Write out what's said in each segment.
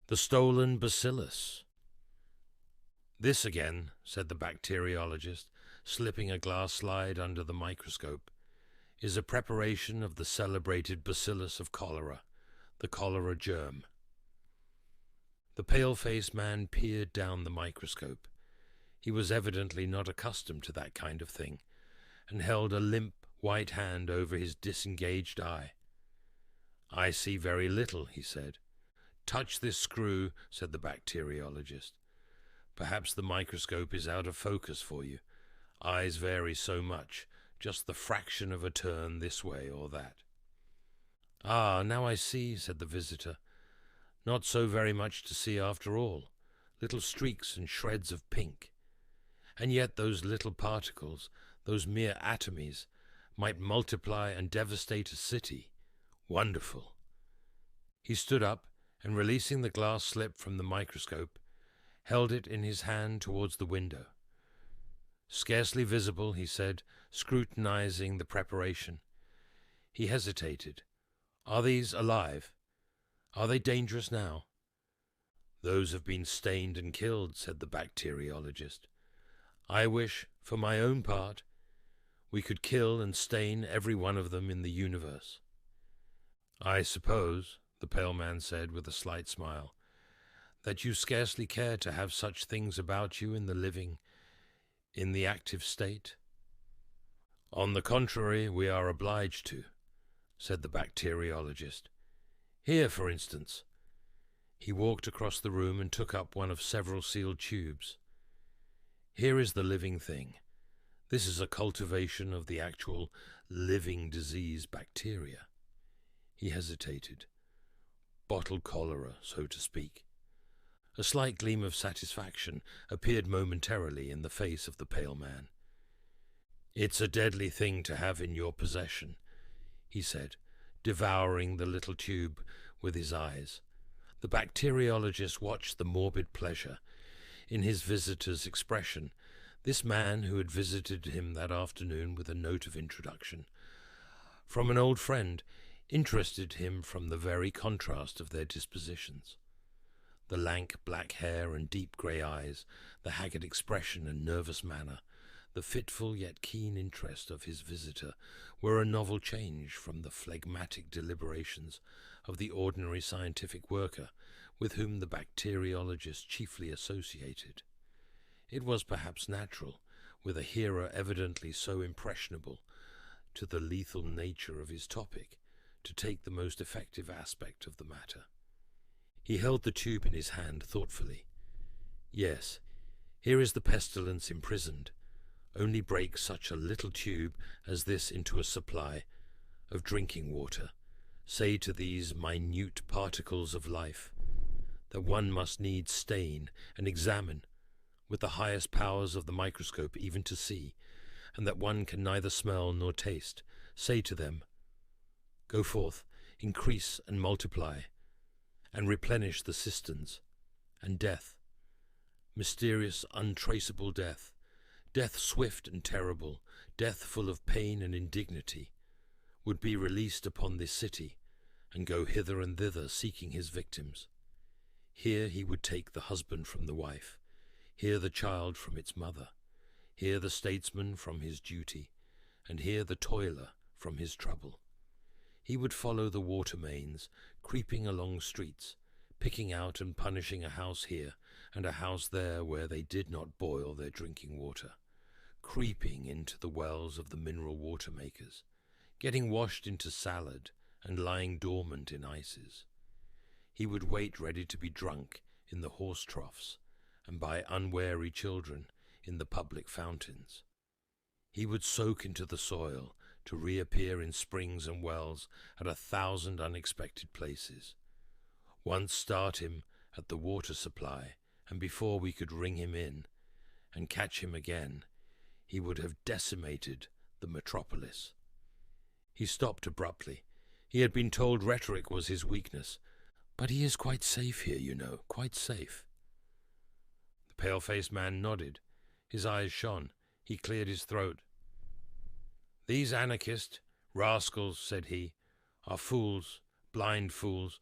The stolen bacillus. This again, said the bacteriologist, slipping a glass slide under the microscope, is a preparation of the celebrated bacillus of cholera, the cholera germ. The pale-faced man peered down the microscope. He was evidently not accustomed to that kind of thing, and held a limp, white hand over his disengaged eye. "I see very little," he said. "Touch this screw," said the bacteriologist. "Perhaps the microscope is out of focus for you. Eyes vary so much, just the fraction of a turn this way or that." "Ah, now I see," said the visitor. "Not so very much to see after all. Little streaks and shreds of pink. And yet those little particles, those mere atomies, might multiply and devastate a city. Wonderful." He stood up, and releasing the glass slip from the microscope, held it in his hand towards the window. "Scarcely visible," he said, scrutinizing the preparation. He hesitated. "Are these alive? Are they dangerous now?" "Those have been stained and killed," said the bacteriologist. "I wish, for my own part, we could kill and stain every one of them in the universe." "I suppose," the pale man said with a slight smile, "that you scarcely care to have such things about you in the active state?" "On the contrary, we are obliged to," said the bacteriologist. "Here, for instance." He walked across the room and took up one of several sealed tubes. "Here is the living thing. This is a cultivation of the actual living disease bacteria." He hesitated. "Bottled cholera, so to speak." A slight gleam of satisfaction appeared momentarily in the face of the pale man. "It's a deadly thing to have in your possession," he said, devouring the little tube with his eyes. The bacteriologist watched the morbid pleasure in his visitor's expression. This man, who had visited him that afternoon with a note of introduction from an old friend, interested him from the very contrast of their dispositions. The lank black hair and deep grey eyes, the haggard expression and nervous manner, the fitful yet keen interest of his visitor were a novel change from the phlegmatic deliberations of the ordinary scientific worker with whom the bacteriologist chiefly associated. It was perhaps natural, with a hearer evidently so impressionable to the lethal nature of his topic, to take the most effective aspect of the matter. He held the tube in his hand thoughtfully. "Yes, here is the pestilence imprisoned. Only break such a little tube as this into a supply of drinking water. Say to these minute particles of life that one must needs stain and examine with the highest powers of the microscope even to see, and that one can neither smell nor taste. Say to them, 'Go forth, increase and multiply, and replenish the cisterns,' and death, mysterious, untraceable death, death swift and terrible, death full of pain and indignity, would be released upon this city, and go hither and thither seeking his victims. Here he would take the husband from the wife, here the child from its mother, here the statesman from his duty, and here the toiler from his trouble. He would follow the water mains, creeping along streets, picking out and punishing a house here and a house there where they did not boil their drinking water, creeping into the wells of the mineral water makers, getting washed into salad and lying dormant in ices. He would wait ready to be drunk in the horse troughs and by unwary children in the public fountains. He would soak into the soil to reappear in springs and wells at 1,000 unexpected places. Once start him at the water supply, and before we could ring him in and catch him again, he would have decimated the metropolis." He stopped abruptly. He had been told rhetoric was his weakness. "But he is quite safe here, you know, quite safe." The pale-faced man nodded. His eyes shone. He cleared his throat. "These anarchist rascals," said he, "are fools, blind fools.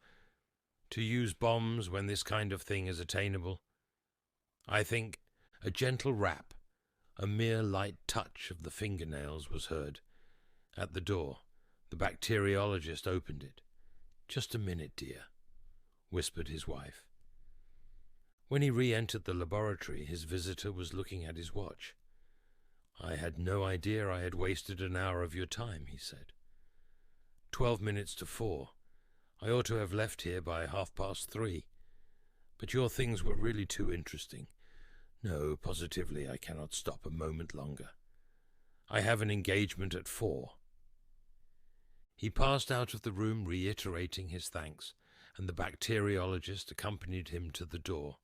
To use bombs when this kind of thing is attainable? I think a gentle rap, a mere light touch of the fingernails was heard. At the door, the bacteriologist opened it. "Just a minute, dear," whispered his wife. When he re-entered the laboratory, his visitor was looking at his watch. "I had no idea I had wasted an hour of your time," he said. 12 minutes to 4. I ought to have left here by 3:30. But your things were really too interesting. No, positively, I cannot stop a moment longer. I have an engagement at 4. He passed out of the room reiterating his thanks, and the bacteriologist accompanied him to the door,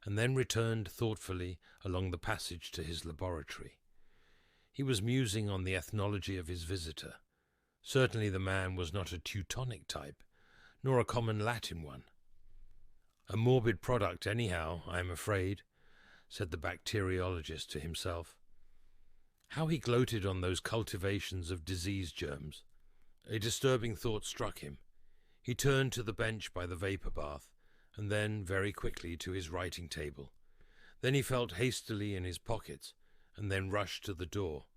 and then returned thoughtfully along the passage to his laboratory. He was musing on the ethnology of his visitor. Certainly the man was not a Teutonic type, nor a common Latin one. "A morbid product, anyhow, I am afraid," said the bacteriologist to himself. How he gloated on those cultivations of disease germs! A disturbing thought struck him. He turned to the bench by the vapour bath, and then very quickly to his writing table. Then he felt hastily in his pockets, and then rushed to the door.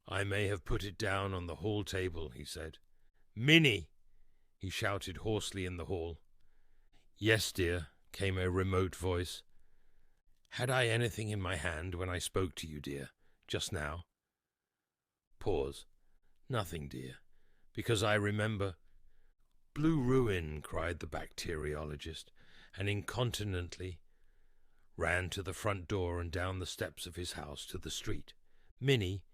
"I may have put it down on the hall table," he said. "Minnie!" he shouted hoarsely in the hall. "Yes, dear," came a remote voice. "Had I anything in my hand when I spoke to you, dear, just now?" Pause. "Nothing, dear, because I remember—" "Blue ruin!" cried the bacteriologist, and incontinently ran to the front door and down the steps of his house to the street. Minnie,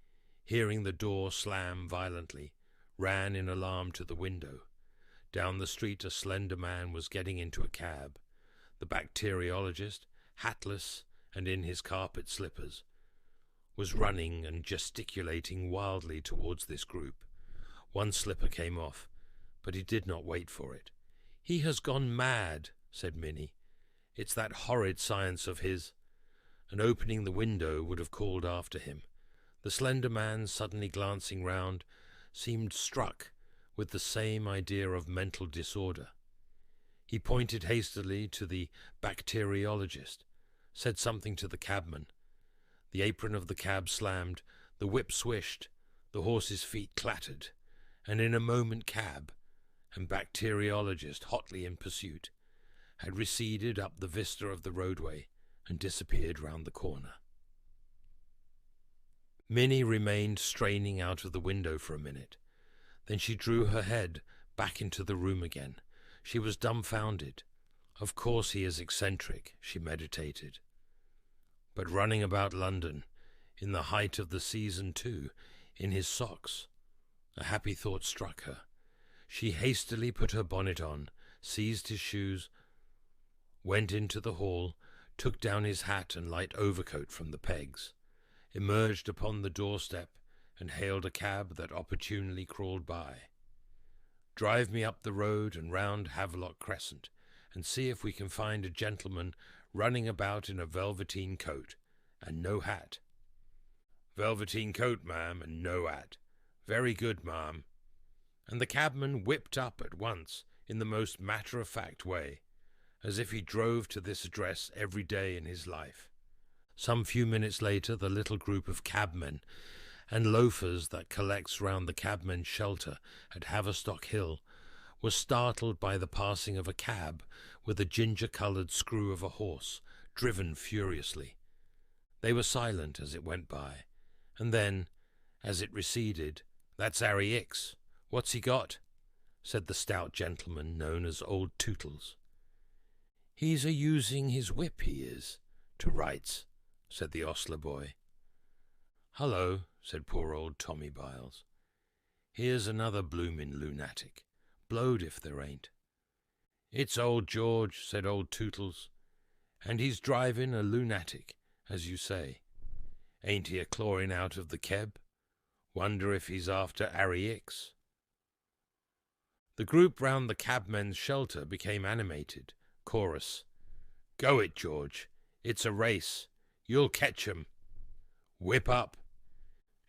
hearing the door slam violently, ran in alarm to the window. Down the street a slender man was getting into a cab. The bacteriologist, hatless and in his carpet slippers, was running and gesticulating wildly towards this group. One slipper came off, but he did not wait for it. "He has gone mad," said Minnie. "It's that horrid science of his," and opening the window would have called after him. The slender man, suddenly glancing round, seemed struck with the same idea of mental disorder. He pointed hastily to the bacteriologist, said something to the cabman. The apron of the cab slammed, the whip swished, the horse's feet clattered, and in a moment cab and bacteriologist, hotly in pursuit, had receded up the vista of the roadway and disappeared round the corner. Minnie remained straining out of the window for a minute. Then she drew her head back into the room again. She was dumbfounded. Of course he is eccentric, she meditated. But running about London, in the height of the season too, in his socks. A happy thought struck her. She hastily put her bonnet on, seized his shoes, went into the hall, took down his hat and light overcoat from the pegs, emerged upon the doorstep and hailed a cab that opportunely crawled by. "Drive me up the road and round Havelock Crescent, and see if we can find a gentleman running about in a velveteen coat, and no hat." "Velveteen coat, ma'am, and no hat. Very good, ma'am." And the cabman whipped up at once in the most matter-of-fact way, as if he drove to this address every day in his life. Some few minutes later the little group of cabmen and loafers that collects round the cabmen's shelter at Haverstock Hill was startled by the passing of a cab with a ginger-coloured screw of a horse, driven furiously. They were silent as it went by, and then, as it receded, "That's Harry Hicks. What's he got?" said the stout gentleman known as Old Tootles. "He's a-using his whip, he is, to rights," said the ostler boy. "Hullo," said poor old Tommy Biles. "Here's another bloomin' lunatic. Blowed if there ain't." "It's old George," said Old Tootles, "and he's driving a lunatic, as you say. Ain't he a-clawing out of the keb? Wonder if he's after Harry Hicks." The group round the cabmen's shelter became animated. Chorus: "Go it, George. It's a race. You'll catch 'em. Whip up."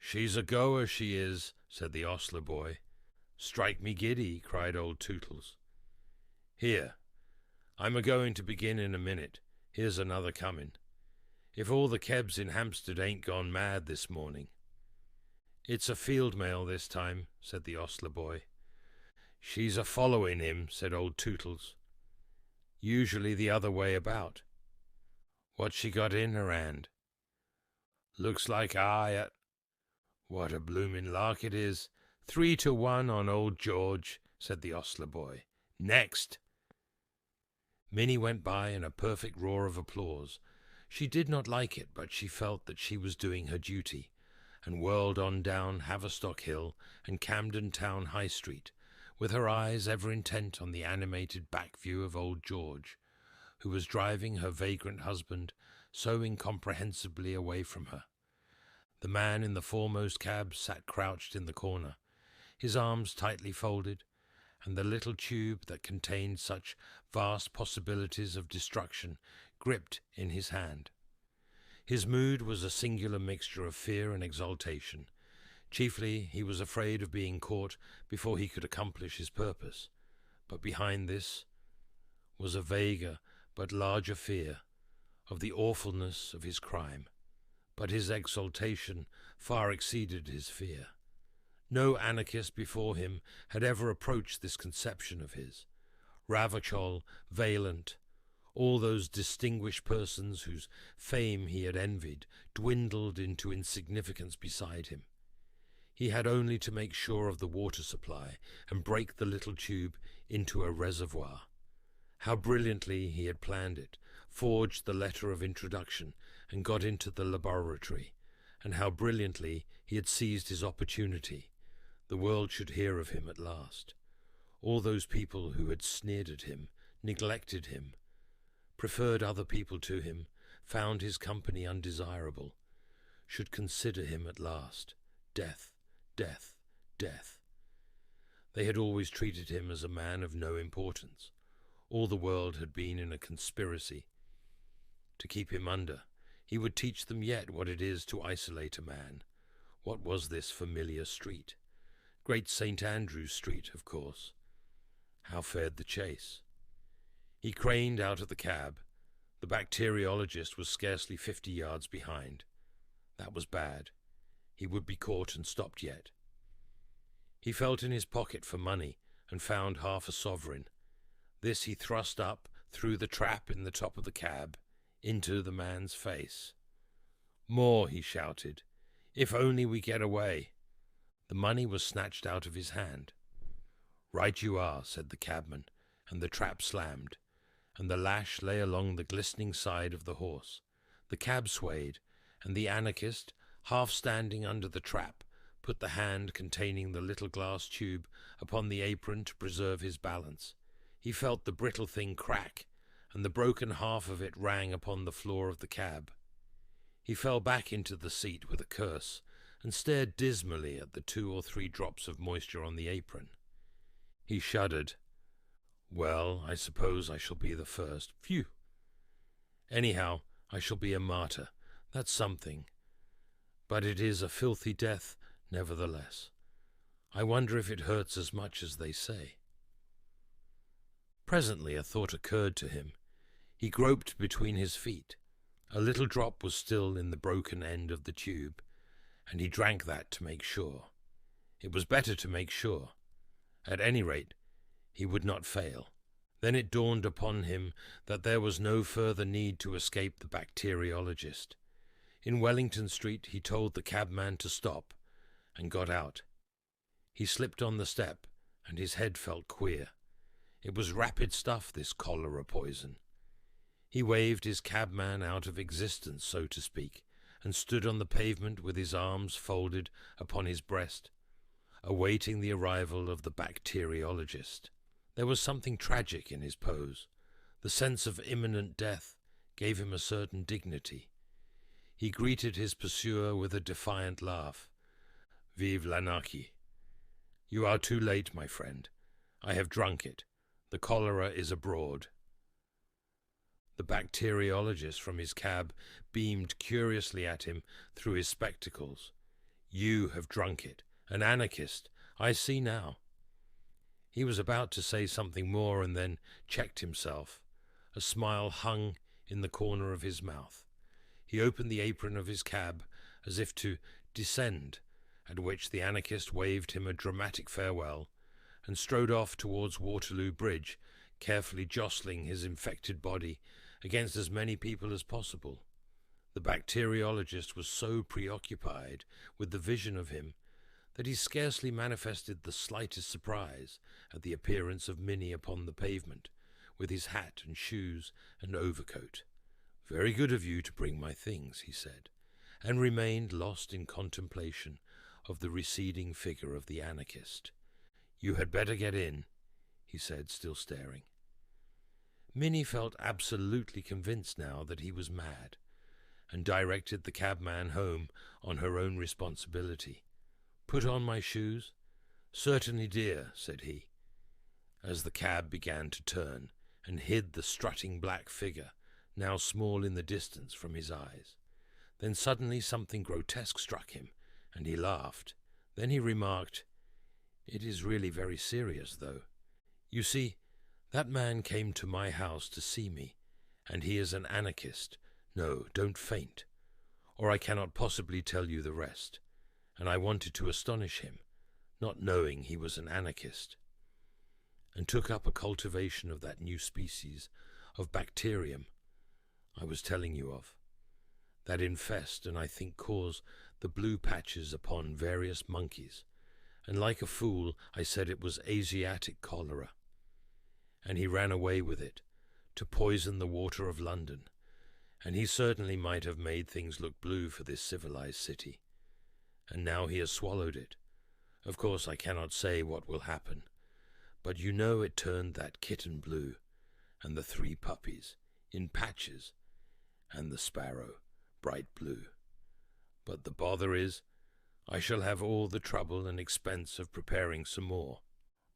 "She's a goer, she is," said the ostler boy. "Strike me giddy," cried Old Tootles. Here, I'm a-going to begin in a minute. Here's another comin'. If all the kebs in Hampstead ain't gone mad this morning." "It's a field mail this time," said the ostler boy. "She's a-following him," said old Tootles. "Usually the other way about. What's she got in her hand?" "Looks like What a bloomin' lark it is. 3-1 on old George," said the ostler boy. "Next!" Minnie went by in a perfect roar of applause. She did not like it, but she felt that she was doing her duty, and whirled on down Haverstock Hill and Camden Town High Street, with her eyes ever intent on the animated back view of old George, who was driving her vagrant husband so incomprehensibly away from her. The man in the foremost cab sat crouched in the corner, his arms tightly folded, and the little tube that contained such vast possibilities of destruction gripped in his hand. His mood was a singular mixture of fear and exultation. Chiefly he was afraid of being caught before he could accomplish his purpose, but behind this was a vaguer but larger fear of the awfulness of his crime. But his exultation far exceeded his fear. No anarchist before him had ever approached this conception of his. Ravachol, Vaillant, all those distinguished persons whose fame he had envied, dwindled into insignificance beside him. He had only to make sure of the water supply and break the little tube into a reservoir. How brilliantly he had planned it, forged the letter of introduction, and got into the laboratory, and how brilliantly he had seized his opportunity. The world should hear of him at last. All those people who had sneered at him, neglected him, preferred other people to him, found his company undesirable, should consider him at last. Death, death, death. They had always treated him as a man of no importance. All the world had been in a conspiracy to keep him under. He would teach them yet what it is to isolate a man. What was this familiar street? Great St. Andrew's Street, of course. How fared the chase? He craned out of the cab. The bacteriologist was scarcely 50 yards behind. That was bad. He would be caught and stopped yet. He felt in his pocket for money and found half a sovereign. This he thrust up through the trap in the top of the cab into the man's face. "More," he shouted. "If only we get away." The money was snatched out of his hand. "Right you are," said the cabman, and the trap slammed, and the lash lay along the glistening side of the horse. The cab swayed, and the anarchist, half standing under the trap, put the hand containing the little glass tube upon the apron to preserve his balance. He felt the brittle thing crack, and the broken half of it rang upon the floor of the cab. He fell back into the seat with a curse, and stared dismally at the 2 or 3 drops of moisture on the apron. He shuddered. "Well, I suppose I shall be the first. Phew! Anyhow, I shall be a martyr. That's something. But it is a filthy death, nevertheless. I wonder if it hurts as much as they say." Presently a thought occurred to him. He groped between his feet. A little drop was still in the broken end of the tube, and he drank that to make sure. It was better to make sure. At any rate, he would not fail. Then it dawned upon him that there was no further need to escape the bacteriologist. In Wellington Street he told the cabman to stop, and got out. He slipped on the step, and his head felt queer. It was rapid stuff, this cholera poison. He waved his cabman out of existence, so to speak, and stood on the pavement with his arms folded upon his breast, awaiting the arrival of the bacteriologist. There was something tragic in his pose. The sense of imminent death gave him a certain dignity. He greeted his pursuer with a defiant laugh. "Vive l'anarchie! You are too late, my friend. I have drunk it. The cholera is abroad." The bacteriologist from his cab beamed curiously at him through his spectacles. "You have drunk it. An anarchist. I see now." He was about to say something more and then checked himself. A smile hung in the corner of his mouth. He opened the apron of his cab as if to descend, at which the anarchist waved him a dramatic farewell and strode off towards Waterloo Bridge, carefully jostling his infected body against as many people as possible. The bacteriologist was so preoccupied with the vision of him that he scarcely manifested the slightest surprise at the appearance of Minnie upon the pavement, with his hat and shoes and overcoat. "Very good of you to bring my things," he said, and remained lost in contemplation of the receding figure of the anarchist. "You had better get in," he said, still staring. Minnie felt absolutely convinced now that he was mad, and directed the cabman home on her own responsibility. "Put on my shoes?" "Certainly, dear," said he, as the cab began to turn and hid the strutting black figure, now small in the distance, from his eyes. Then suddenly something grotesque struck him, and he laughed. Then he remarked, "It is really very serious, though. You see, that man came to my house to see me, and he is an anarchist. No, don't faint, or I cannot possibly tell you the rest. And I wanted to astonish him, not knowing he was an anarchist, and took up a cultivation of that new species of bacterium I was telling you of, that infest and I think cause the blue patches upon various monkeys, and like a fool I said it was Asiatic cholera. And he ran away with it, to poison the water of London, and he certainly might have made things look blue for this civilized city. And now he has swallowed it. Of course I cannot say what will happen, but you know it turned that kitten blue, and the 3 puppies, in patches, and the sparrow, bright blue. But the bother is, I shall have all the trouble and expense of preparing some more.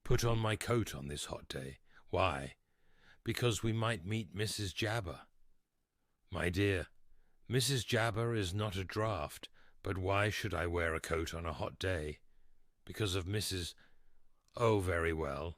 Put on my coat on this hot day. Why? Because we might meet Mrs. Jabber. My dear, Mrs. Jabber is not a draught, but why should I wear a coat on a hot day? Because of Mrs. Oh, very well.